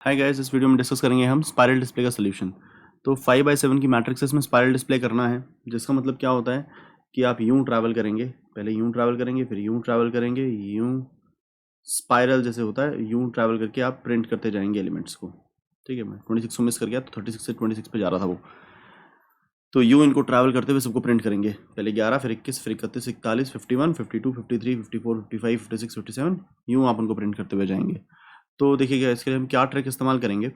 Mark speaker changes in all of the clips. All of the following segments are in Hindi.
Speaker 1: हाय गाइस, इस वीडियो में डिस्कस करेंगे हम स्पाइरल डिस्प्ले का सोल्यूशन। तो 5/7 की मैट्रिक्स में स्पाइरल डिस्प्ले करना है, जिसका मतलब क्या होता है कि आप यूं ट्रैवल करेंगे, पहले यूं ट्रैवल करेंगे, फिर यूं ट्रैवल करेंगे, यूं स्पाइरल जैसे होता है, यूं ट्रैवल करके आप प्रिंट करते जाएंगे एलिमेंट्स को। ठीक है, मैं 26 को मिस कर गया तो 36 से 26 पे जा रहा था वो। तो यूं इनको ट्रैवल करते हुए सबको प्रिंट करेंगे, पहले 11, फिर 21, फिर 31, 41, 51, 52, 53, 54, 55, 56, 57, यूं आप उनको प्रिंट करते हुए जाएंगे। तो देखिएगा, इसके लिए हम क्या ट्रिक इस्तेमाल करेंगे।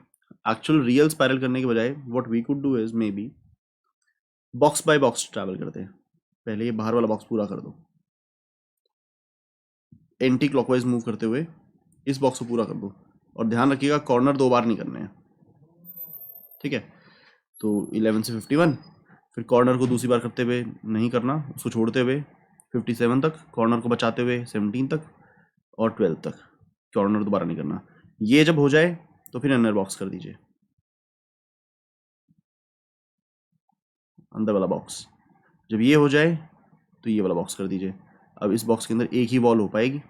Speaker 1: एक्चुअल रियल स्पाइरल करने के बजाय what we could do is maybe box by box travel करते हैं। पहले ये बाहर वाला बॉक्स पूरा कर दो, एंटी क्लॉकवाइज मूव करते हुए इस बॉक्स को पूरा कर दो, और ध्यान रखिएगा कॉर्नर 2 बार नहीं करने हैं। ठीक है, तो 11 से 51, फिर कॉर्नर को दूसरी बार करते हुए नहीं करना, उसको छोड़ते हुए 57 तक, कॉर्नर को बचाते हुए 17 तक, और 12 तक कॉर्नर दोबारा नहीं करना। ये जब हो जाए तो फिर इनर बॉक्स कर दीजिए, अंदर वाला बॉक्स। जब ये हो जाए तो ये वाला बॉक्स कर दीजिए। अब इस बॉक्स के अंदर एक ही वॉल हो पाएगी,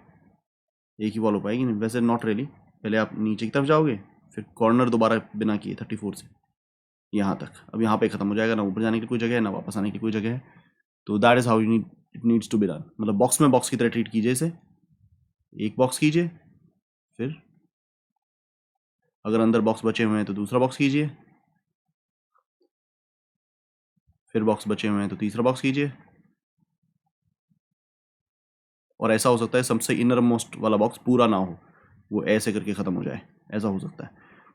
Speaker 1: एक ही वॉल हो पाएगी नहीं, वैसे नॉट रियली। पहले आप नीचे की तरफ जाओगे, फिर कॉर्नर दोबारा बिना किए 34 से यहाँ तक। अब यहाँ पे ख़त्म हो जाएगा, ना ऊपर जाने की कोई जगह है ना वापस आने की कोई जगह है। तो that is how you need it needs to be done. मतलब बॉक्स में बॉक्स की तरह ट्रीट कीजिए इसे। एक बॉक्स कीजिए, फिर अगर अंदर बॉक्स बचे हुए हैं तो दूसरा बॉक्स कीजिए, फिर बॉक्स बचे हुए हैं तो तीसरा बॉक्स कीजिए, और ऐसा हो सकता है सबसे इनर मोस्ट वाला बॉक्स पूरा ना हो, वो ऐसे करके ख़त्म हो जाए, ऐसा हो सकता है।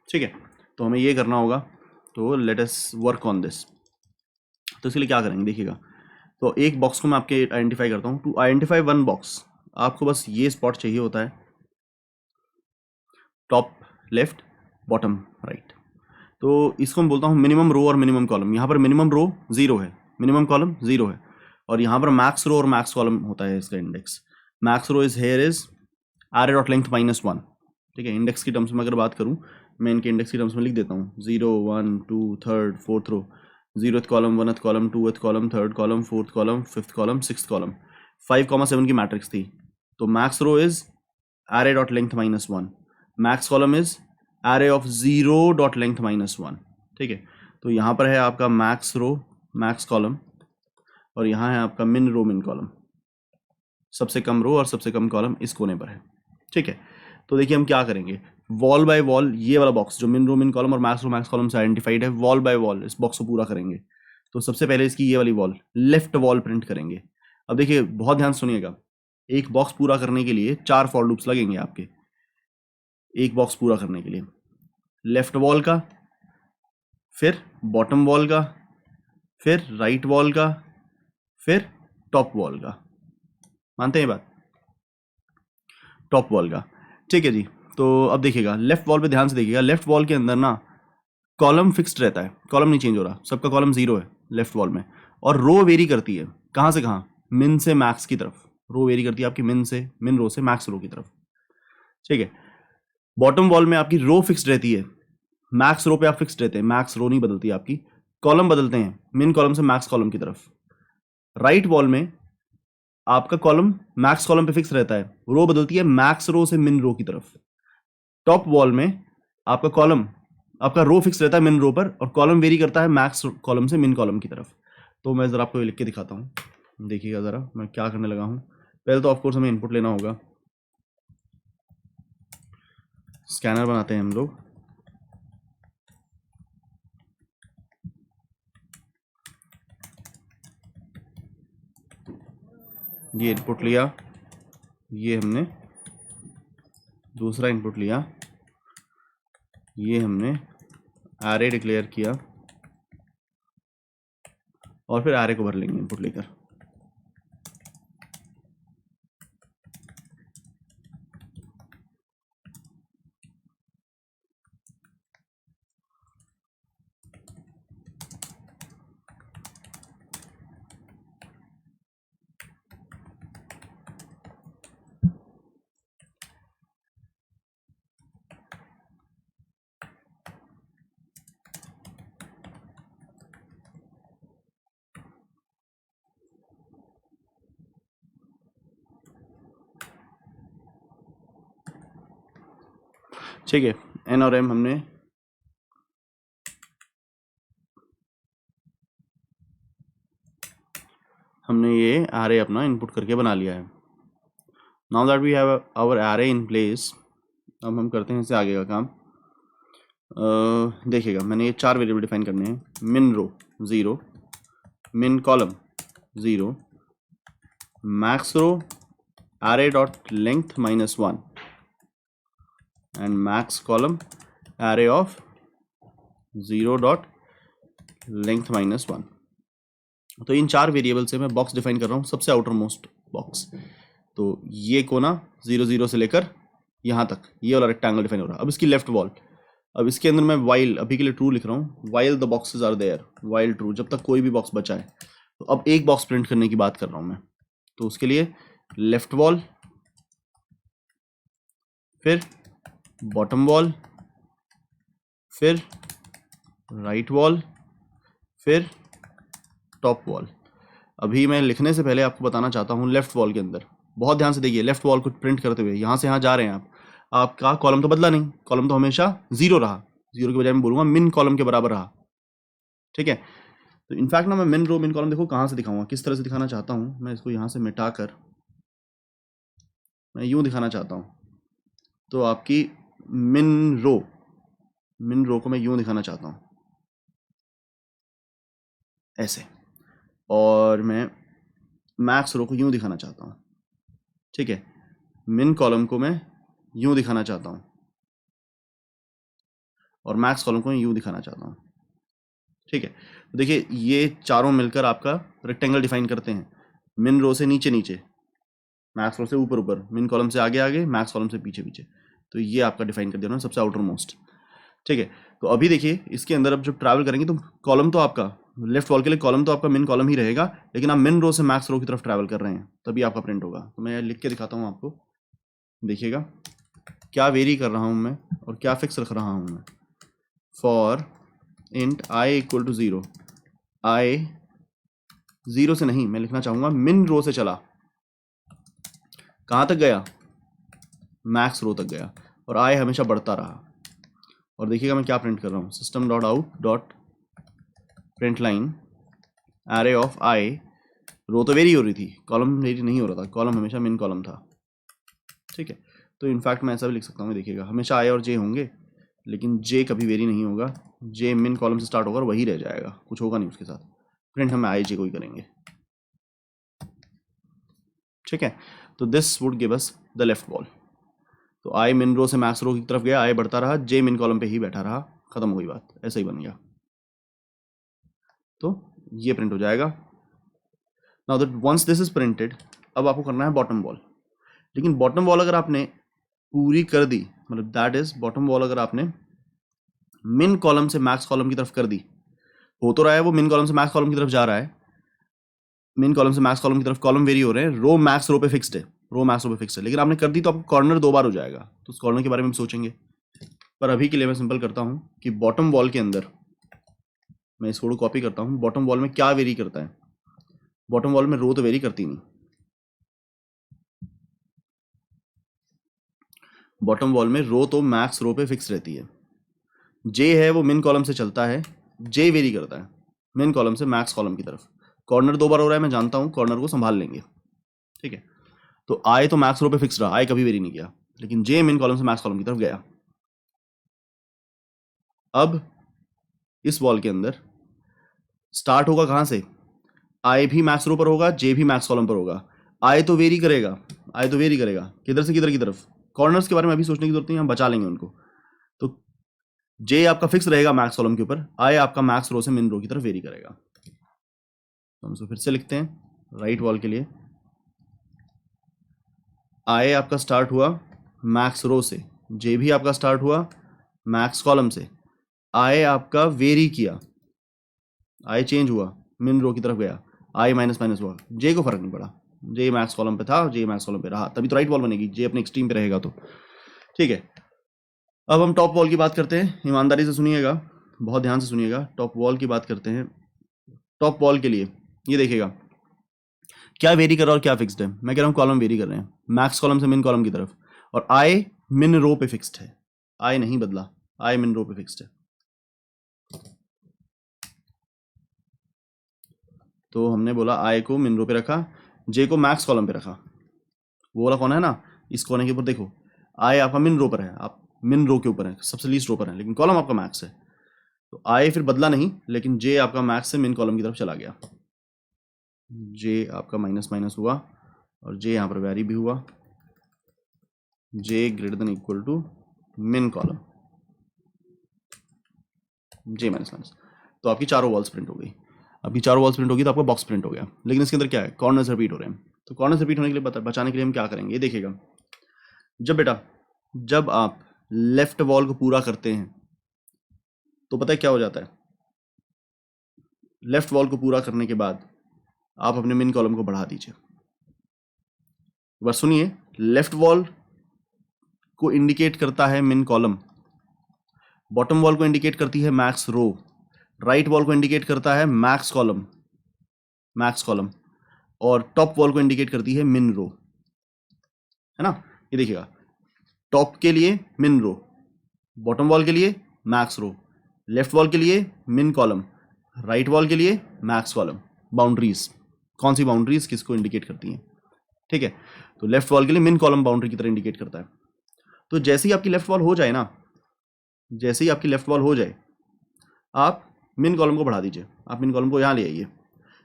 Speaker 1: ठीक है, तो हमें ये करना होगा। तो let us work on this. तो इसके लिए क्या करेंगे देखिएगा। तो एक बॉक्स को मैं आपके आइडेंटिफाई करता हूँ। टू आइडेंटिफाई वन बॉक्स आपको बस ये स्पॉट चाहिए होता है, टॉप लेफ्ट, बॉटम राइट। तो इसको मैं बोलता हूँ मिनिमम रो और मिनिमम कॉलम। यहाँ पर मिनिमम रो 0 है, मिनिमम कॉलम 0 है, और यहाँ पर मैक्स रो और मैक्स कॉलम होता है इसका index. Max row is here is array dot length -1। ठीक है, इंडेक्स की टर्म्स में अगर बात करूँ, मैं इनके इंडेक्स की टर्म्स में लिख देता हूँ 0 1 2 3rd 4th row, 0th column, 1th column, 2th column, 3rd column, 4th column, 5th column, 6th column. 5,7 की मैट्रिक्स थी, तो max row is array dot length -1, max column is array of 0 dot length -1। ठीक है, तो यहाँ पर है आपका मैक्स रो, मैक्स कॉलम, और यहाँ है आपका मिन रो, मिन कॉलम। सबसे कम रो और सबसे कम कॉलम इस कोने पर है। ठीक है, तो देखिए हम क्या करेंगे। वॉल बाय वॉल ये वाला बॉक्स जो मिन रो, मिन कॉलम और मैक्स रो, मैक्स कॉलम से आइडेंटिफाइड है, वॉल बाय वॉल इस बॉक्स को पूरा करेंगे। तो सबसे पहले इसकी ये वाली वॉल, लेफ्ट वॉल प्रिंट करेंगे। अब देखिए बहुत ध्यान सुनिएगा, एक बॉक्स पूरा करने के लिए 4 फॉर लूप्स लगेंगे आपके, एक बॉक्स पूरा करने के लिए। लेफ्ट वॉल का, फिर बॉटम वॉल का, फिर राइट वॉल का, फिर टॉप वॉल का। मानते हैं ये बात? टॉप वॉल का। ठीक है जी, तो अब देखिएगा लेफ्ट वॉल पे ध्यान से देखिएगा। लेफ्ट वॉल के अंदर ना कॉलम फिक्स्ड रहता है, कॉलम नहीं चेंज हो रहा, सबका कॉलम 0 है लेफ्ट वॉल में। और रो वेरी करती है, कहाँ से कहाँ? मिन से मैक्स की तरफ। रो वेरी करती है आपकी मिन से, मिन रो से मैक्स रो की तरफ। ठीक है, बॉटम वॉल में आपकी रो फिक्स्ड रहती है, मैक्स रो पे आप फिक्स्ड रहते हैं, मैक्स रो नहीं बदलती आपकी, कॉलम बदलते हैं मिन कॉलम से मैक्स कॉलम की तरफ। राइट वॉल में आपका कॉलम मैक्स कॉलम पे फिक्स रहता है, रो बदलती है मैक्स रो से मिन रो की तरफ। टॉप वॉल में आपका कॉलम, आपका रो फिक्स रहता है मिन रो पर, और कॉलम वेरी करता है मैक्स कॉलम से मिन कॉलम की तरफ। तो मैं ज़रा आपको लिख के दिखाता हूँ, देखिएगा ज़रा मैं क्या करने लगा हूँ। पहले तो ऑफकोर्स हमें इनपुट लेना होगा, स्कैनर बनाते हैं हम लोग। ये इनपुट लिया, ये हमने दूसरा इनपुट लिया, ये हमने एरे डिक्लेयर किया, और फिर एरे को भर लेंगे इनपुट लेकर। ठीक है, एन और एम हमने ये एरे अपना इनपुट करके बना लिया है। Now that we have our array in place, अब हम करते हैं इससे आगे का काम। देखिएगा, मैंने ये 4 वेरिएबल डिफाइन करने हैं। मिन row 0, min column 0, max row array dot length -1 and max column array of 0 dot length -1। तो इन 4 वेरिएबल से मैं बॉक्स डिफाइन कर रहा हूँ, सबसे आउटर मोस्ट बॉक्स। तो ये कोना 0 0 से लेकर यहाँ तक ये वाला रेक्टेंगल डिफाइन हो रहा है। अब इसकी लेफ्ट वॉल, अब इसके अंदर मैं वाइल अभी के लिए ट्रू लिख रहा हूँ, while the boxes are there, while true, जब तक कोई भी बॉक्स बचा है। तो अब एक बॉक्स प्रिंट करने की बात कर रहा हूँ मैं, तो उसके लिए लेफ्ट वॉल, फिर बॉटम वॉल, फिर राइट वॉल, फिर टॉप वॉल। अभी मैं लिखने से पहले आपको बताना चाहता हूँ, लेफ्ट वॉल के अंदर बहुत ध्यान से देखिए, लेफ्ट वॉल को प्रिंट करते हुए यहाँ से यहाँ जा रहे हैं आप, आपका कॉलम तो बदला नहीं, कॉलम तो हमेशा 0 रहा, 0 के बजाय मैं बोलूँगा मिन कॉलम के बराबर रहा। ठीक है, तो इनफैक्ट ना मैं मिन रो मिन कॉलम देखो कहाँ से दिखाऊंगा, किस तरह से दिखाना चाहता हूँ मैं इसको, यहाँ से मिटा कर मैं यूँ दिखाना चाहता हूँ। तो आपकी मिन रो को मैं यूँ दिखाना चाहता हूँ, ऐसे, और मैं मैक्स रो को यूँ दिखाना चाहता हूँ। ठीक है, मिन कॉलम को मैं यूँ दिखाना चाहता हूँ और मैक्स कॉलम को यूँ दिखाना चाहता हूँ। ठीक है, तो देखिए ये चारों मिलकर आपका रेक्टेंगल डिफाइन करते हैं। मिन रो से नीचे नीचे, मैक्स रो से ऊपर ऊपर, मिन कॉलम से आगे आगे, मैक्स कॉलम से पीछे पीछे। तो ये आपका डिफाइन कर दिया उन्होंने, सबसे आउटर मोस्ट। ठीक है, तो अभी देखिए इसके अंदर अब जब ट्रैवल करेंगे तो कॉलम तो आपका लेफ्ट वॉल के लिए कॉलम तो आपका मिन कॉलम ही रहेगा, लेकिन आप मिन रो से मैक्स रो की तरफ ट्रैवल कर रहे हैं तभी आपका प्रिंट होगा। तो मैं लिख के दिखाता हूँ आपको, देखिएगा क्या वेरी कर रहा हूँ मैं और क्या फिक्स रख रहा हूँ मैं। For int I equal to 0, I 0 से नहीं, मैं लिखना चाहूँगा मिन रो से चला, कहाँ तक गया, मैक्स रो तक गया, और आई हमेशा बढ़ता रहा। और देखिएगा मैं क्या प्रिंट कर रहा हूँ, system dot out dot print line array of I, row तो वेरी हो रही थी, कॉलम वेरी नहीं हो रहा था, कॉलम हमेशा मिन कॉलम था। ठीक है, तो इनफैक्ट मैं ऐसा भी लिख सकता हूँ, देखिएगा हमेशा आई और जे होंगे, लेकिन जे कभी वेरी नहीं होगा, जे मिन कॉलम से स्टार्ट होगा और वही रह जाएगा, कुछ होगा नहीं उसके साथ, प्रिंट हम आई जे को ही करेंगे। ठीक है, तो this would give us the left wall. तो आई मिन रो से मैक्स रो की तरफ गया, आई बढ़ता रहा, जे मिन कॉलम पे ही बैठा रहा, खत्म हो गई बात, ऐसा ही बन गया। तो ये प्रिंट हो जाएगा। Now that once this is printed, अब आपको करना है बॉटम वॉल। लेकिन बॉटम वॉल अगर आपने पूरी कर दी, मतलब दैट इज बॉटम वॉल अगर आपने मिन कॉलम से मैक्स कॉलम की तरफ कर दी, हो तो रहा है वो मिन कॉलम से मैक्स कॉलम की तरफ जा रहा है, मिन कॉलम से मैक्स कॉलम की तरफ कॉलम वेरी हो रहे हैं, रो मैक्स रो पे फिक्स्ड है, रो मैक्स रो पे फिक्स्ड है, लेकिन आपने कर दी तो आपको कॉर्नर 2 बार हो जाएगा, तो उस कॉर्नर के बारे में हम सोचेंगे। पर अभी के लिए मैं सिंपल करता हूँ कि बॉटम वॉल के अंदर मैं इस कोड कॉपी करता हूँ, बॉटम वॉल में क्या वेरी करता है, बॉटम वॉल में रो तो वेरी करती नहीं, बॉटम वॉल में रो तो मैक्स रो पे फिक्स रहती है, जे है वो मिन कॉलम से चलता है, जे वेरी करता है मिन कॉलम से मैक्स कॉलम की तरफ, कॉर्नर 2 बार हो रहा है, मैं जानता हूँ कॉर्नर को संभाल लेंगे। ठीक है, तो आई तो मैक्स रो पे फिक्स रहा, आई कभी वेरी नहीं किया, लेकिन जे मिन कॉलम से मैक्स कॉलम की तरफ गया। अब इस वॉल के अंदर स्टार्ट होगा कहाँ से, आई भी मैक्स रो पर होगा, जे भी मैक्स कॉलम पर होगा, आई तो वेरी करेगा, आई तो वेरी करेगा किधर से किधर की तरफ, कॉर्नर्स के बारे में अभी सोचने की जरूरत नहीं, हम बचा लेंगे उनको। तो जे आपका फिक्स रहेगा मैक्स कॉलम के ऊपर, आई आपका मैक्स रो से मिन रो की तरफ वेरी करेगा। तो हम इसको फिर से लिखते हैं राइट वॉल के लिए, आई आपका स्टार्ट हुआ मैक्स रो से, जे भी आपका स्टार्ट हुआ मैक्स कॉलम से, आई आपका वेरी किया, आई चेंज हुआ मिन रो की तरफ गया, आई माइनस माइनस हुआ, जे को फर्क नहीं पड़ा, जे मैक्स कॉलम पे था, जे मैक्स कॉलम पे रहा, तभी तो राइट वॉल बनेगी, जे अपने एक्सट्रीम पे रहेगा तो। ठीक है, अब हम टॉप वॉल की बात करते हैं, ईमानदारी से सुनिएगा, बहुत ध्यान से सुनिएगा, टॉप वॉल की बात करते हैं। टॉप वॉल के लिए ये देखिएगा क्या वेरी कर रहा है और क्या फिक्स्ड है, मैं कह रहा हूँ कॉलम वेरी कर रहे हैं मैक्स कॉलम से मिन कॉलम की तरफ, और आई मिन रो पे फिक्स्ड है, आई नहीं बदला, आई मिन रो पे फिक्स्ड है। तो हमने बोला आई को मिन रो पे रखा, जे को मैक्स कॉलम पे रखा। वो वाला कौन है ना, इस कोने के ऊपर देखो, आई आपका मिन रो पर है, आप मिन रो के ऊपर है, सबसे लीस्ट रो पर है, लेकिन कॉलम आपका मैक्स है। तो आई फिर बदला नहीं, लेकिन जे आपका मैक्स से मिन कॉलम की तरफ चला गया। जे आपका माइनस माइनस हुआ और जे यहाँ पर वैरी भी हुआ, जे ग्रेटर देन इक्वल टू मिन कॉलम, जे माइनस माइनस। तो आपकी चारों वॉल्स प्रिंट हो गई। अभी चारों वॉल्स प्रिंट होगी तो आपका बॉक्स प्रिंट हो गया, लेकिन इसके अंदर क्या है, कॉर्नर्स रिपीट हो रहे हैं। तो कॉर्नर्स रिपीट होने के लिए बचाने के लिए हम क्या करेंगे, ये देखिएगा, जब बेटा जब आप लेफ्ट वॉल को पूरा करते हैं तो पता है क्या हो जाता है, लेफ्ट वॉल को पूरा करने के बाद आप अपने मिन कॉलम को बढ़ा दीजिए। बस सुनिए, लेफ्ट वॉल को इंडिकेट करता है मिन कॉलम, बॉटम वॉल को इंडिकेट करती है मैक्स रो, राइट वॉल को इंडिकेट करता है मैक्स कॉलम, और टॉप वॉल को इंडिकेट करती है मिन रो, है ना। ये देखिएगा, टॉप के लिए मिन रो, बॉटम वॉल के लिए मैक्स रो, लेफ्ट वॉल के लिए मिन कॉलम, राइट वॉल के लिए मैक्स कॉलम। बाउंड्रीज, कौन सी बाउंड्रीज किसको इंडिकेट करती हैं, ठीक है। तो लेफ्ट वॉल के लिए मिन कॉलम बाउंड्री की तरह इंडिकेट करता है। तो जैसे ही आपकी लेफ्ट वॉल हो जाए ना, जैसे ही आपकी लेफ्ट वॉल हो जाए, आप मिन कॉलम को बढ़ा दीजिए, आप मिन कॉलम को यहाँ ले आइए।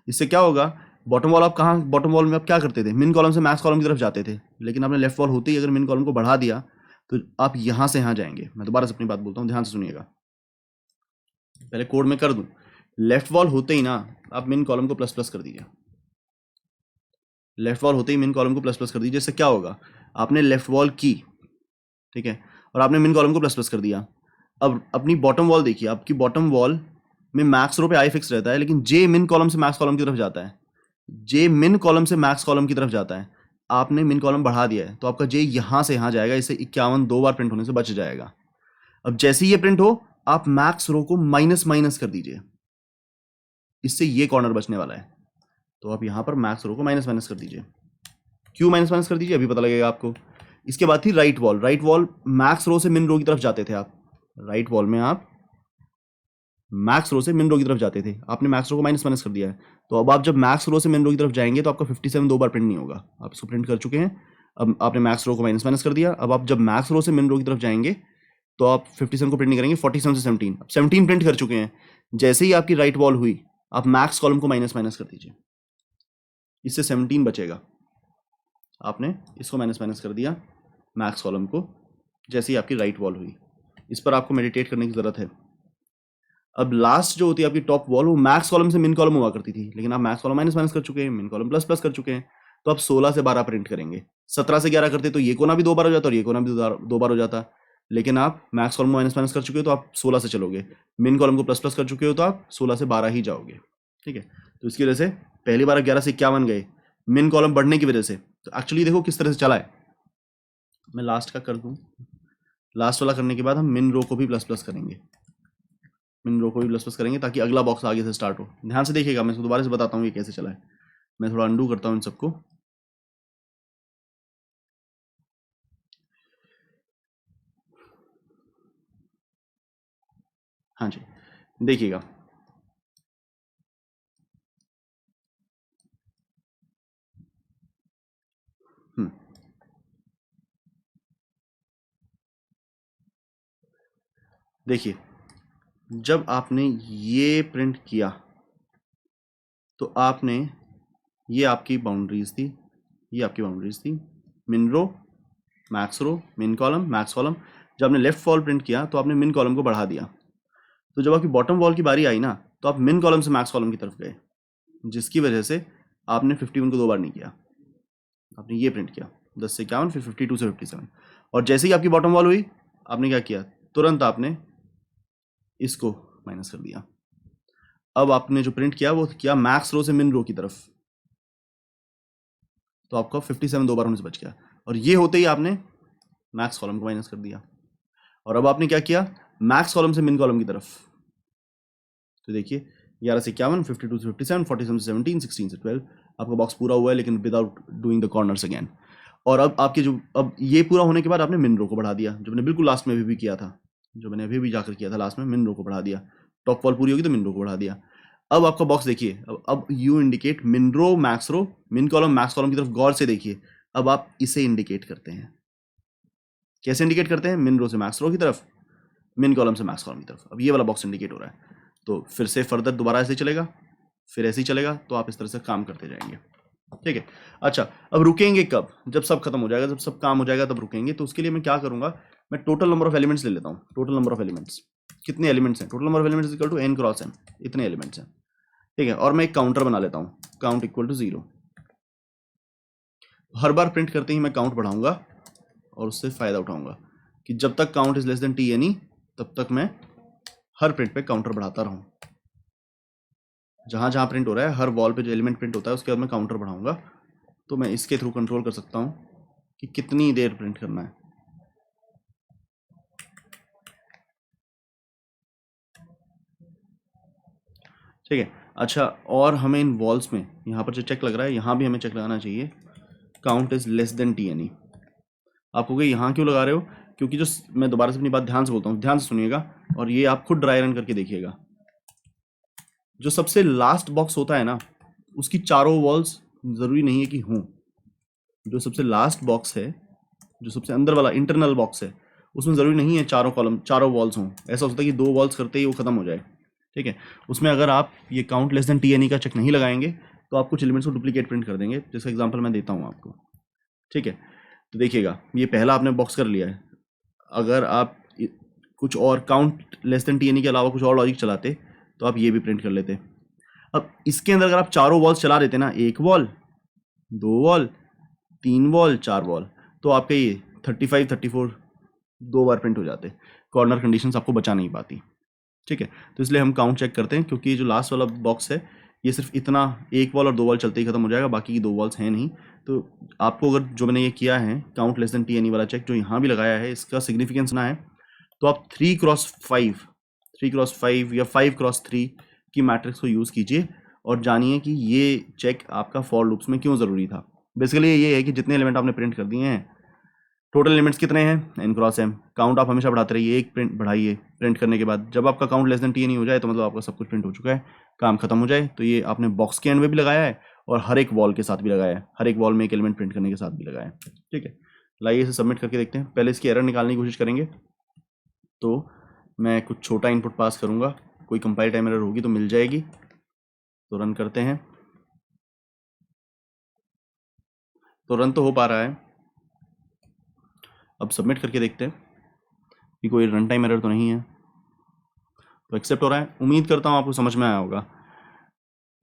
Speaker 1: इससे क्या होगा, बॉटम वॉल आप कहाँ, बॉटम वॉल में आप क्या करते थे, मिन कॉलम से मैक्स कॉलम की तरफ जाते थे, लेकिन आपने लेफ्ट वॉल होते ही अगर मिन कॉलम को बढ़ा दिया तो आप यहाँ से यहाँ जाएंगे। मैं दोबारा से अपनी बात बोलता हूँ, ध्यान से सुनिएगा, पहले कोड में कर दूं। लेफ्ट वॉल होते ही ना आप मिन कॉलम को प्लस प्लस कर दीजिए, लेफ्ट वॉल होते ही मिन कॉलम को प्लस प्लस कर दीजिए। इससे क्या होगा, आपने लेफ्ट वॉल की, ठीक है, और आपने मिन कॉलम को प्लस प्लस कर दिया। अब अपनी बॉटम वॉल देखिए, आपकी बॉटम वॉल में मैक्स रो पे आई फिक्स रहता है, लेकिन जे मिन कॉलम से मैक्स कॉलम की तरफ जाता है, जे मिन कॉलम से मैक्स कॉलम की तरफ जाता है। आपने मिन कॉलम बढ़ा दिया है तो आपका जे यहाँ से यहाँ जाएगा, इससे 51 दो बार प्रिंट होने से बच जाएगा। अब जैसे ही ये प्रिंट हो, आप मैक्स रो को माइनस माइनस कर दीजिए, इससे ये कॉर्नर बचने वाला है। तो आप यहाँ पर मैक्स रो को माइनस माइनस कर दीजिए। क्यों माइनस माइनस कर दीजिए, अभी पता लगेगा आपको। इसके बाद थी right wall, right wall max row से मिन रो की तरफ जाते थे आप, राइट वॉल में आप मैक्स रो से मिन रो की तरफ जाते थे, आपने मैक्स रो को माइनस माइनस कर दिया है। तो अब आप जब मैक्स रो से मिन रो की तरफ जाएंगे तो आपका 57 दो बार प्रिंट नहीं होगा, आप इसको प्रिंट कर चुके हैं। अब आपने मैक्स रो को माइनस माइनस कर दिया, अब आप जब मैक्स रो से मिन रो की तरफ जाएंगे तो आप 57 को प्रिंट नहीं करेंगे, 47 से 17, अब 17 प्रिंट कर चुके हैं। जैसे ही आपकी राइट वॉल हुई, आप मैक्स कॉलम को माइनस माइनस कर दीजिए, इससे 17 बचेगा। आपने इसको माइनस माइनस कर दिया मैक्स कॉलम को, जैसे ही आपकी राइट वॉल हुई। इस पर आपको मेडिटेट करने की जरूरत है। अब लास्ट जो होती है आपकी टॉप वॉल, वो मैक्स कॉलम से मिन कॉलम हुआ करती थी, लेकिन आप मैक्स कॉलम माइनस माइनस कर चुके हैं, मिन कॉलम प्लस प्लस कर चुके हैं। तो आप 16 से 12 प्रिंट करेंगे। 17 से 11 करते तो ये कोना भी दो बार हो जाता और ये कोना भी दो बार हो जाता, लेकिन आप मैक्स कॉलम माइनस माइनस कर चुके हो तो आप 16 से चलोगे, मिन कॉलम को प्लस प्लस कर चुके हो तो आप 16 से 12 ही जाओगे, ठीक है। तो इसकी वजह से पहली बार 11 से 51 गए, मिन कॉलम बढ़ने की वजह से। तो एक्चुअली देखो किस तरह से चला है, मैं लास्ट का कर दूं। लास्ट वाला करने के बाद हम मिन रो को भी प्लस प्लस करेंगे, मिन रो को भी प्लस प्लस करेंगे ताकि अगला बॉक्स आगे से स्टार्ट हो। ध्यान से देखिएगा, मैं इसको दोबारा से बताता हूँ ये कैसे चला है। मैं थोड़ा अंडू करता हूँ इन सबको। हाँ जी, देखिएगा, देखिए जब आपने ये प्रिंट किया तो आपने, ये आपकी बाउंड्रीज थी, ये आपकी बाउंड्रीज थी, मिन रो मैक्स रो, मिन कॉलम मैक्स कॉलम। जब आपने लेफ्ट वॉल प्रिंट किया तो आपने मिन कॉलम को बढ़ा दिया। तो जब आपकी बॉटम वॉल की बारी आई ना, तो आप मिन कॉलम से मैक्स कॉलम की तरफ गए, जिसकी वजह से आपने 51 को दो बार नहीं किया, आपने ये प्रिंट किया 10 से 51, फिर 52 से 57। और जैसे ही आपकी बॉटम वॉल हुई, आपने क्या किया, तुरंत आपने इसको माइनस कर दिया। अब आपने जो प्रिंट किया वो किया मैक्स रो से मिन रो की तरफ, तो आपका 57 दो बार होने से बच गया। और ये होते ही आपने मैक्स कॉलम को माइनस कर दिया। और अब आपने क्या किया, मैक्स कॉलम से मिन कॉलम की तरफ। तो देखिए 11 से 51, 52 से 57, 47 से 17, 16 से 12, आपका बॉक्स पूरा हुआ है, लेकिन without doing the corners again. और अब आपके जो, अब ये पूरा होने के बाद आपने मिन रो को बढ़ा दिया, जो आपने बिल्कुल लास्ट में भी किया था। जो मैंने अभी भी जाकर किया था लास्ट में, मिन रो को बढ़ा दिया, टॉप वॉल पूरी होगी तो मिन रो को बढ़ा दिया। अब आपका बॉक्स देखिए, अब यू इंडिकेट मिन रो मैक्स रो, मिन कॉलम मैक्स कॉलम की तरफ गौर से देखिए। अब आप इसे इंडिकेट करते हैं, कैसे इंडिकेट करते हैं? मिन रो से मैक्स रो की तरफ, मिन कॉलम से मैक्स कॉलम की तरफ। अब ये वाला बॉक्स इंडिकेट हो रहा है, तो फिर से फर्दर दोबारा ऐसे चलेगा, फिर ऐसे ही चलेगा, तो आप इस तरह से काम करते जाएंगे। ठीक है। अच्छा, अब रुकेंगे कब? जब सब खत्म हो जाएगा, जब सब काम हो जाएगा तब रुकेंगे। तो उसके लिए मैं क्या करूंगा, मैं टोटल नंबर ऑफ एलिमेंट्स ले लेता हूँ। टोटल नंबर ऑफ एलिमेंट्स, कितने एलिमेंट्स हैं? Total number of elements equal to n cross m, इतने एलिमेंट्स हैं। ठीक है, और मैं एक काउंटर बना लेता हूँ, काउंट इक्वल टू 0। हर बार प्रिंट करते ही मैं काउंट बढ़ाऊंगा और उससे फायदा उठाऊंगा कि जब तक count is less than t any तब तक मैं हर प्रिंट पे काउंटर बढ़ाता रहूं। जहां जहां प्रिंट हो रहा है, हर वॉल पे जो एलिमेंट प्रिंट होता है उसके बाद मैं काउंटर बढ़ाऊंगा। तो मैं इसके थ्रू कंट्रोल कर सकता हूं कि कितनी देर प्रिंट करना है। ठीक है। अच्छा, और हमें इन वॉल्स में यहाँ पर जो चेक लग रहा है, यहाँ भी हमें चेक लगाना चाहिए, count is less than t any। आप कहोगे यहाँ क्यों लगा रहे हो? क्योंकि जो मैं दोबारा से अपनी बात ध्यान से बोलता हूँ, ध्यान से सुनिएगा, और ये आप खुद ड्राई रन करके देखिएगा। जो सबसे लास्ट बॉक्स होता है ना, उसकी चारों वॉल्स जरूरी नहीं है कि हों। जो सबसे लास्ट बॉक्स है, जो सबसे अंदर वाला इंटरनल बॉक्स है, उसमें जरूरी नहीं है चारों कॉलम, चारों वॉल्स हों। ऐसा होता है कि 2 वॉल्स करते ही वो खत्म हो जाए। ठीक है, उसमें अगर आप ये count less than t any का चेक नहीं लगाएंगे तो आप कुछ एलिमेंट्स को डुप्लीकेट प्रिंट कर देंगे, जिसका एग्जांपल मैं देता हूँ आपको। ठीक है, तो देखिएगा, ये पहला आपने बॉक्स कर लिया है। अगर आप कुछ और count less than t any के अलावा कुछ और लॉजिक चलाते तो आप ये भी प्रिंट कर लेते। अब इसके अंदर अगर आप चारों वॉल्स चला देते ना, 1 वॉल, 2 वॉल, 3 वॉल, 4 वॉल, तो आपके ये 35, 34 2 बार प्रिंट हो जाते। कॉर्नर कंडीशंस आपको बचा नहीं पाती। ठीक है, तो इसलिए हम काउंट चेक करते हैं, क्योंकि जो लास्ट वाला बॉक्स है ये सिर्फ इतना 1 वॉल और 2 वॉल चलते ही खत्म हो जाएगा, बाकी की 2 वॉल्स हैं नहीं। तो आपको अगर जो मैंने ये किया है count less than t any वाला चेक जो यहाँ भी लगाया है, इसका सिग्निफिकेंस ना है, तो आप 3x5 या 5x3 की मैट्रिक्स को यूज़ कीजिए और जानिए कि ये चेक आपका फॉर लूप्स में क्यों ज़रूरी था। बेसिकली ये है कि जितने एलिमेंट आपने प्रिंट कर दिए हैं, टोटल एलिमेंट्स कितने हैं? n cross m। काउंट आप हमेशा बढ़ाते रहिए, एक प्रिंट बढ़ाइए प्रिंट करने के बाद। जब आपका count less than t any हो जाए तो मतलब आपका सब कुछ प्रिंट हो चुका है, काम खत्म हो जाए। तो ये आपने बॉक्स के एंड में भी लगाया है और हर एक वॉल के साथ भी लगाया है, हर एक वॉल में एक एलिमेंट प्रिंट करने के साथ भी लगाया है। ठीक है, लाइए इसे सबमिट करके देखते हैं। पहले इसकी एरर निकालने की कोशिश करेंगे। तो मैं कुछ छोटा इनपुट पास करूंगा, कोई कंपाइल टाइम एरर होगी तो मिल जाएगी। तो रन करते हैं। तो रन तो हो पा रहा है, अब सबमिट करके देखते हैं कि कोई रन टाइम एरर तो नहीं है। तो एक्सेप्ट हो रहा है। उम्मीद करता हूँ आपको समझ में आया होगा।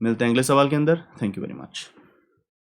Speaker 1: मिलते हैं अगले सवाल के अंदर। Thank you very much.